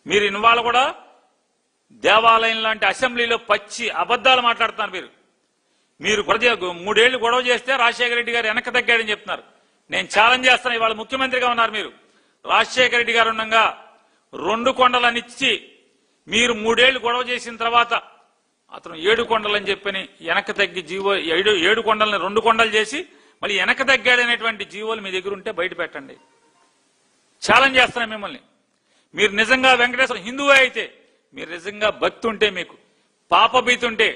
మీరు ఇన్వాళ్ళ కూడా దేవాలయం లాంటి అసెంబ్లీలో పచ్చి అబద్ధాలు మాట్లాడుతున్నారు. మీరు 3 ఏళ్లు గొడవ చేస్తే రాజశేఖర రెడ్డి గారు వెనక్కి తగ్గాడని చెప్తున్నారు. నేను ఛాలెంజ్ చేస్తాను. ఇవాళ ముఖ్యమంత్రిగా ఉన్నారు మీరు. రాజశేఖర రెడ్డి గారు ఉండగా 2 కొండలనిచ్చి మీరు 3 ఏళ్లు గొడవ చేసిన తర్వాత అతను 7 కొండలని చెప్పని వెనక్కి తగ్గి జీవో 7 కొండలని 2 కొండలు చేసి మళ్ళీ వెనక్కి తగ్గాడనేటువంటి జీవోలు మీ దగ్గర ఉంటే బయట పెట్టండి. ఛాలెంజ్ చేస్తున్నాను మిమ్మల్ని. మీరు నిజంగా వెంకటేశ్వర హిందువే అయితే, మీరు నిజంగా భక్తి ఉంటే, మీకు పాపభీతి ఉంటే,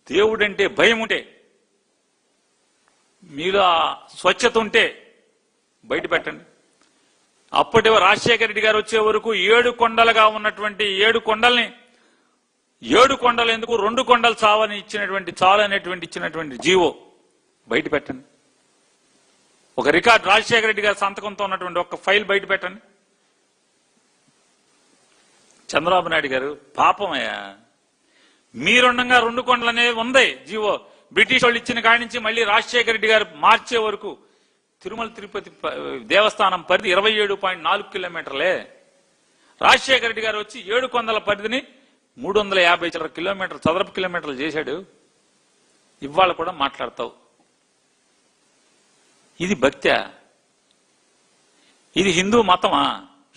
దేవుడంటే భయం ఉంటే, మీలో స్వచ్ఛత ఉంటే బయట పెట్టండి. అప్పటి రాజశేఖర రెడ్డి గారు వచ్చే వరకు 7 కొండలుగా ఉన్నటువంటి 7 కొండల్ని 7 కొండలు ఎందుకు 2 కొండలు చాలు అనేటువంటి ఇచ్చినటువంటి జీవో బయట పెట్టండి. ఒక రికార్డ్ రాజశేఖర రెడ్డి గారి సంతకంతో ఉన్నటువంటి ఒక ఫైల్ బయట పెట్టండి. చంద్రబాబు నాయుడు గారు పాపమయ్యా, మీరుండగా 2 కొండలు అనేది ఉంది జీవో. బ్రిటిష్ వాళ్ళు ఇచ్చిన కాడి నుంచి మళ్ళీ రాజశేఖర రెడ్డి గారు మార్చే వరకు తిరుమల తిరుపతి దేవస్థానం పరిధి 27.4 కిలోమీటర్లే. రాజశేఖర రెడ్డి గారు వచ్చి 7 కొండల పరిధిని 350 చదరపు కిలోమీటర్లు చేశాడు. ఇవాళ కూడా మాట్లాడతావు. ఇది భక్త్యా? ఇది హిందూ మతమా?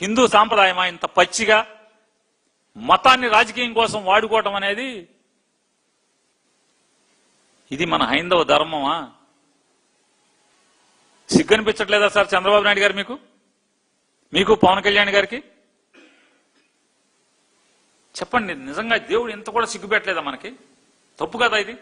హిందూ సాంప్రదాయమా? ఇంత పచ్చిగా మతాన్ని రాజకీయం కోసం వాడుకోవటం అనేది ఇది మన హైందవ ధర్మమా? సిగ్గనిపించట్లేదా సార్ చంద్రబాబు నాయుడు గారు మీకు పవన్ కళ్యాణ్ గారికి? చెప్పండి, నిజంగా దేవుడు ఇంత కూడా సిగ్గుపెట్టలేదా మనకి? తప్పు కదా ఇది.